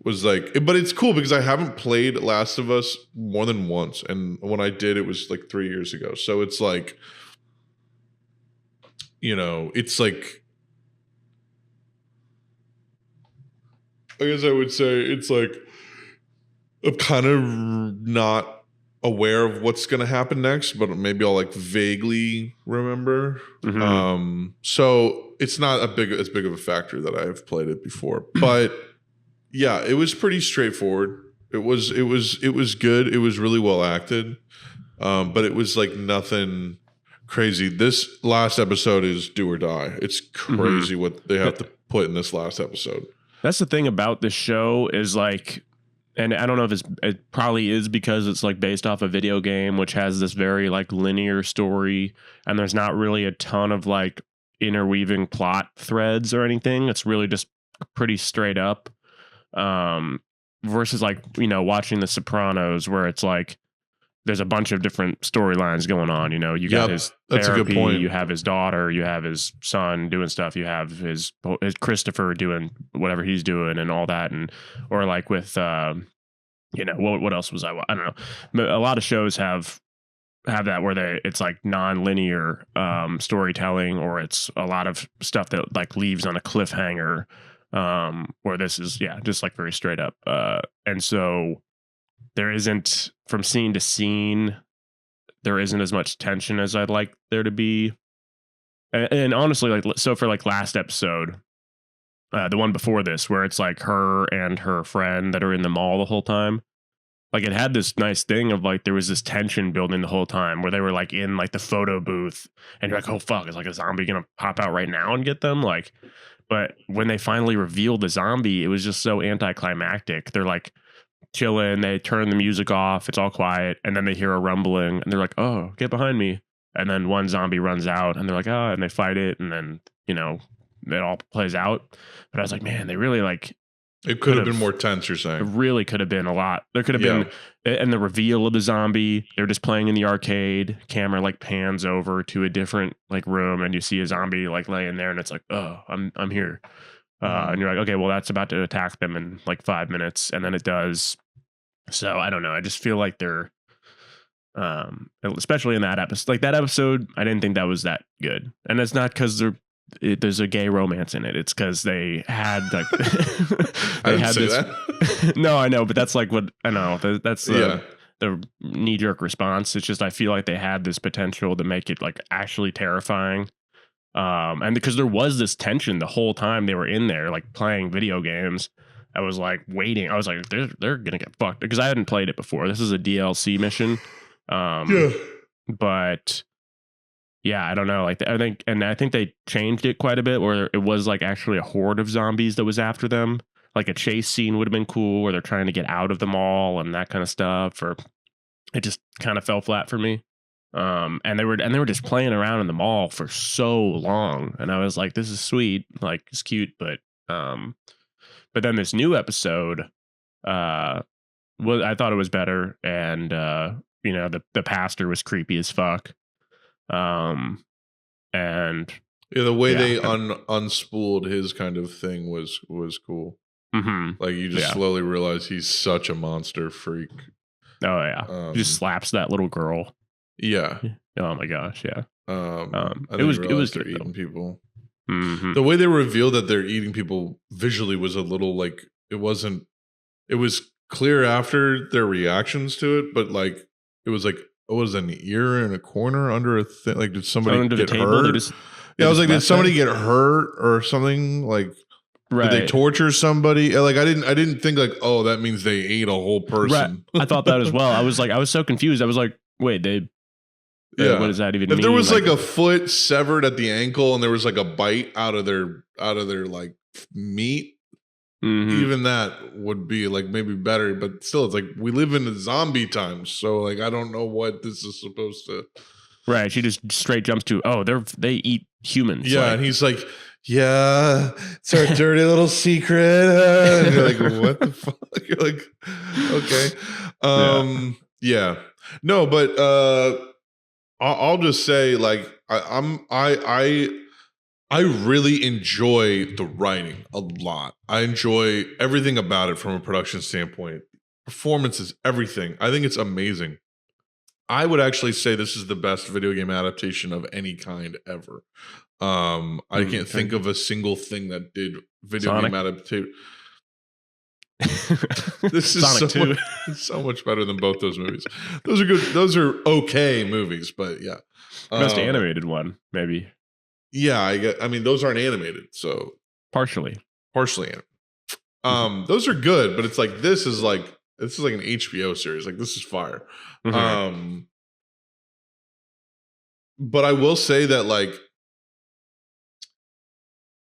B: was like, but it's cool because I haven't played Last of Us more than once, and when I did, it was like 3 years ago. So it's like, it's like, I guess I would say it's like I'm kind of not aware of what's going to happen next, but maybe I'll like vaguely remember. Mm-hmm. So it's not as big of a factor that I've played it before, but yeah, it was pretty straightforward. It was good. It was really well acted. But it was like nothing. crazy. This last episode is do or die. It's crazy what they have to put in this last episode.
A: That's the thing about this show is like, and I don't know if it probably is because it's like based off a video game, which has this very like linear story, and there's not really a ton of like interweaving plot threads or anything. It's really just pretty straight up. Versus like, you know, watching The Sopranos, where it's like there's a bunch of different storylines going on. You know, you got his
B: that's
A: therapy,
B: a good point.
A: you have his daughter, you have his son doing stuff, you have his Christopher doing whatever he's doing and all that, and or like with you know, what else was I don't know. But a lot of shows have that where it's like non-linear storytelling, or it's a lot of stuff that like leaves on a cliffhanger. Where this is, just like very straight up. And so there isn't, from scene to scene, there isn't as much tension as I'd like there to be. And honestly, like, so for like last episode, the one before this, where it's like her and her friend that are in the mall the whole time, like it had this nice thing of like there was this tension building the whole time where they were like in like the photo booth and you're like, oh fuck, is like a zombie gonna pop out right now and get them? Like, but when they finally revealed the zombie, it was just so anticlimactic. They're like chilling, they turn the music off, it's all quiet, and then they hear a rumbling and they're like, oh, get behind me. And then one zombie runs out and they're like, oh, and they fight it, and then, you know, it all plays out. But I was like, man, they really like,
B: it could have been more tense, you're saying.
A: It really could have been a lot. There could have been, and the reveal of the zombie, they're just playing in the arcade, camera like pans over to a different like room, and you see a zombie like laying there, and it's like, oh, I'm here. And you're like, okay, well, that's about to attack them in like 5 minutes, and then it does. So I don't know. I just feel like they're, especially in that episode, like that episode, I didn't think that was that good. And it's not because there's a gay romance in it. It's because they had like
B: I didn't say that.
A: No, I know, but that's like what I know. That's the knee jerk response. It's just I feel like they had this potential to make it like actually terrifying. And because there was this tension the whole time they were in there, like playing video games. I was like waiting. I was like, they're gonna get fucked, because I hadn't played it before. This is a DLC mission. But yeah, I don't know. Like I think they changed it quite a bit, where it was like actually a horde of zombies that was after them. Like a chase scene would have been cool, where they're trying to get out of the mall and that kind of stuff. Or it just kind of fell flat for me. And they were just playing around in the mall for so long, and I was like, this is sweet, like it's cute, but then this new episode, I thought it was better, and you know, the pastor was creepy as fuck. And
B: the way they unspooled his kind of thing was cool. Like you just slowly realize he's such a monster freak.
A: Oh yeah, he just slaps that little girl.
B: Yeah.
A: Oh my gosh. Yeah.
B: It was they're eating people. The way they revealed that they're eating people visually was a little like it was clear after their reactions to it, but like it was like it was an ear in a corner under a thing. Like did somebody get hurt? I was like, did somebody get hurt or something? Like did they torture somebody? Like I didn't think like, oh, that means they ate a whole person.
A: Right. I thought that as well. I was so confused. I was like, wait, they. What does that even mean?
B: If there was like a foot severed at the ankle and there was like a bite out of their like meat, even that would be like maybe better. But still, it's like we live in the zombie times, so like I don't know what this is supposed to.
A: Right, she just straight jumps to, oh, they eat humans.
B: Yeah, like, and he's like, yeah, it's our dirty little secret. And you're like, what the fuck? You're like, okay, yeah, no, but I'll just say, like, I really enjoy the writing a lot. I enjoy everything about it from a production standpoint. Performances, everything. I think it's amazing. I would actually say this is the best video game adaptation of any kind ever. I can't think of a single thing that did video game adaptation. This is so much better than both those movies. Those are good. Those are okay movies, but yeah.
A: Best animated one, maybe.
B: Yeah, I mean, those aren't animated, so
A: partially
B: animated. Those are good, but it's like this is like an HBO series. Like this is fire. But I will say that like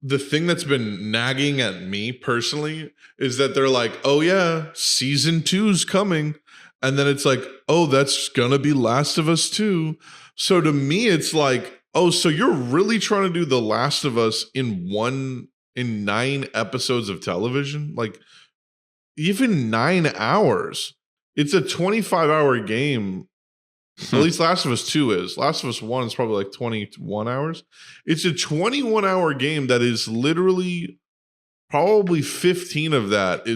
B: the thing that's been nagging at me personally is that they're like, oh yeah, season 2's coming. And then it's like, oh, that's gonna be Last of Us 2. So to me, it's like, oh, so you're really trying to do The Last of Us in 9 episodes of television? Like even 9 hours. It's a 25-hour game. At least Last of Us 2 is. Last of Us 1 is probably like 21 hours. It's a 21-hour game that is literally probably 15 of that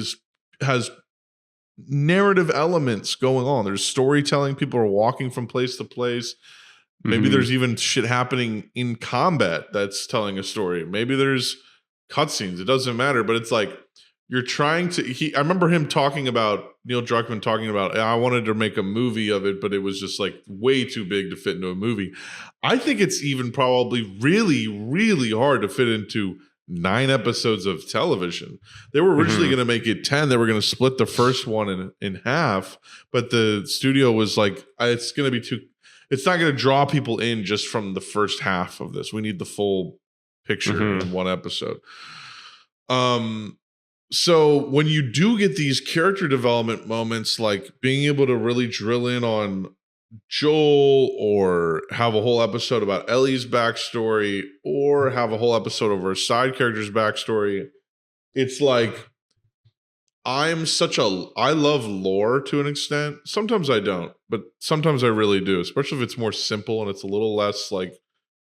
B: has narrative elements going on. There's storytelling. People are walking from place to place. Maybe there's even shit happening in combat that's telling a story. Maybe there's cutscenes. It doesn't matter. But it's like you're trying to. I remember him talking about Neil Druckmann talking about. I wanted to make a movie of it, but it was just like way too big to fit into a movie. I think it's even probably really, really hard to fit into 9 episodes of television. They were originally going to make it 10. They were going to split the first one in half, but the studio was like, it's going to be too. It's not going to draw people in just from the first half of this. We need the full picture in one episode. So when you do get these character development moments, like being able to really drill in on Joel or have a whole episode about Ellie's backstory or have a whole episode of her side character's backstory, it's like I love lore to an extent. Sometimes I don't, but sometimes I really do, especially if it's more simple and it's a little less like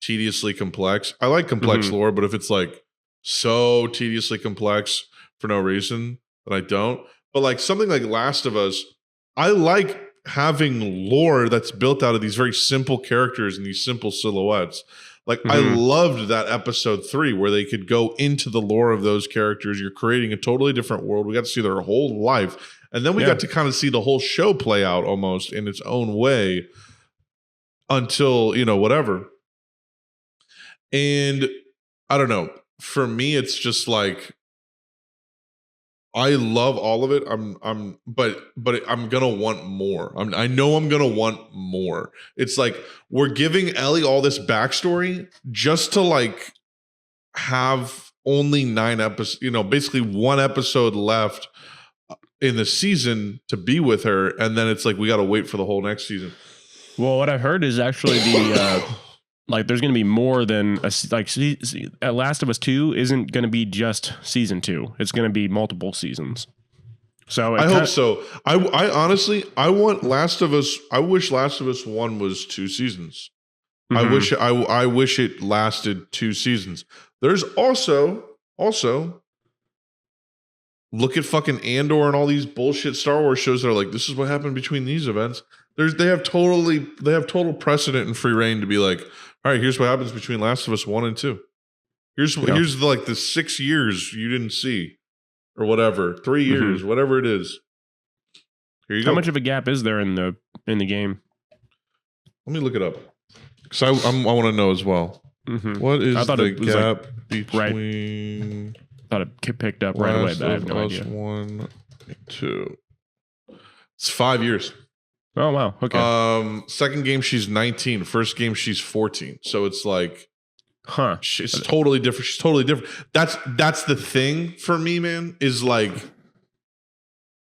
B: tediously complex. I like complex lore, but if it's like so tediously complex for no reason, then I don't. But like something like Last of Us, I like having lore that's built out of these very simple characters and these simple silhouettes. Like I loved that episode 3 where they could go into the lore of those characters. You're creating a totally different world. We got to see their whole life. And then we got to kind of see the whole show play out almost in its own way until, whatever. And I don't know. For me, it's just like I love all of it. But I'm gonna want more. I know I'm gonna want more. It's like we're giving Ellie all this backstory just to like have only 9 episodes. Basically 1 episode left in the season to be with her, and then it's like we got to wait for the whole next season.
A: Well, what I've heard is actually the. Like there's going to be more than Last of Us 2 isn't going to be just season 2. It's going to be multiple seasons. So
B: I hope so. I honestly, I want Last of Us. I wish Last of Us 1 was 2 seasons. I wish it lasted 2 seasons. There's also look at fucking Andor and all these bullshit Star Wars shows that are like, this is what happened between these events. They have total precedent and free reign to be like, all right, here's what happens between Last of Us 1 and 2. Here's like the 6 years you didn't see, or whatever, 3 years, whatever it is. Here you go.
A: How much of a gap is there in the game?
B: Let me look it up because I want to know as well. What is the gap between?
A: Right. I thought it picked up right away, but I have no idea.
B: 1, 2. It's 5 years.
A: Oh wow. Okay.
B: Second game she's 19. First game she's 14. So it's like, it's totally different. She's totally different. That's the thing for me, man. Is like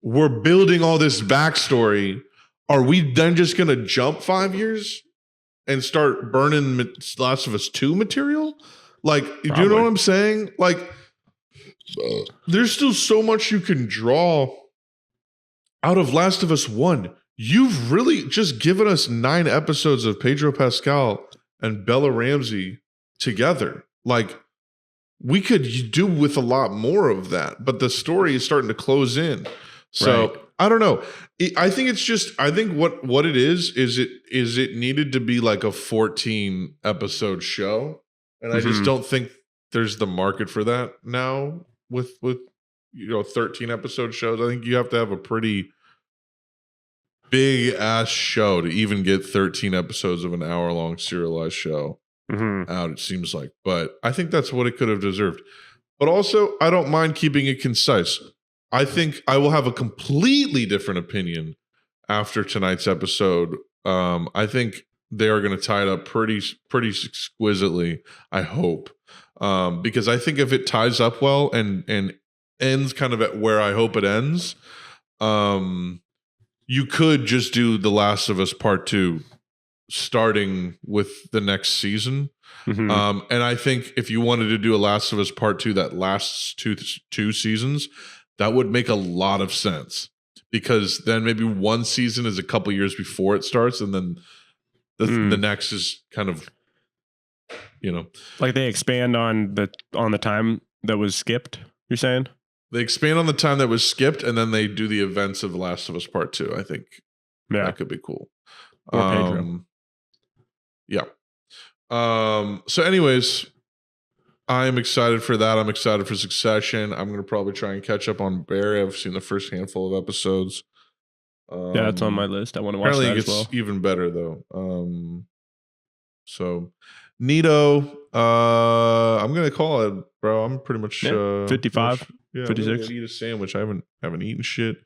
B: we're building all this backstory. Are we then just gonna jump 5 years and start burning Last of Us 2 material? Like, do you know what I'm saying? Like, there's still so much you can draw out of Last of Us 1. You've really just given us 9 episodes of Pedro Pascal and Bella Ramsey together. Like, we could do with a lot more of that, but the story is starting to close in. So I don't know. I think it's just. I think what it is it needed to be like a 14 episode show, and I just don't think there's the market for that now with 13 episode shows. I think you have to have a pretty big ass show to even get 13 episodes of an hour-long serialized show out, it seems like. But I think that's what it could have deserved. But also, I don't mind keeping it concise. I think I will have a completely different opinion after tonight's episode. I think they are going to tie it up pretty exquisitely, I hope. Because I think if it ties up well and ends kind of at where I hope it ends, you could just do The Last of Us Part 2 starting with the next season.
A: Mm-hmm.
B: And I think if you wanted to do a Last of Us Part 2 that lasts two seasons, that would make a lot of sense. Because then maybe one season is a couple years before it starts, and then the next is kind of,
A: like they expand on the time that was skipped. You're saying
B: they expand on the time that was skipped, and then they do the events of The Last of Us Part 2. I think that could be cool.
A: Or Pedro.
B: Yeah. So, anyways, I am excited for that. I'm excited for Succession. I'm going to probably try and catch up on Barry. I've seen the first handful of episodes.
A: Yeah, that's on my list. I want to watch that as well.
B: It's even better though. So Neato, I'm gonna call it, bro. I'm pretty much
A: 55, 56.
B: I'm gonna eat a sandwich. I haven't eaten shit.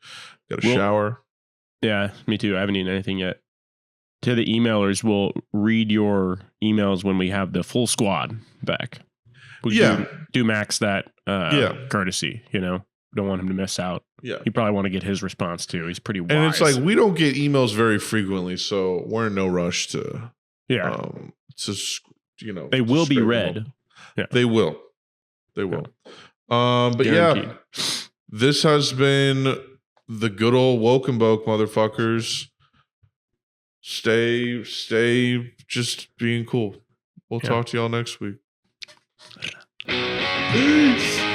B: Got a shower.
A: Yeah, me too. I haven't eaten anything yet. To the emailers, we'll read your emails when we have the full squad back. Do Max that courtesy, Don't want him to miss out.
B: Yeah.
A: You probably want to get his response too. He's pretty wise.
B: And it's like we don't get emails very frequently, so we're in no rush to
A: they will be read.
B: Yeah. They will. But guaranteed. This has been the good old Woke and Boke, motherfuckers. Stay just being cool. We'll talk to y'all next week. Peace.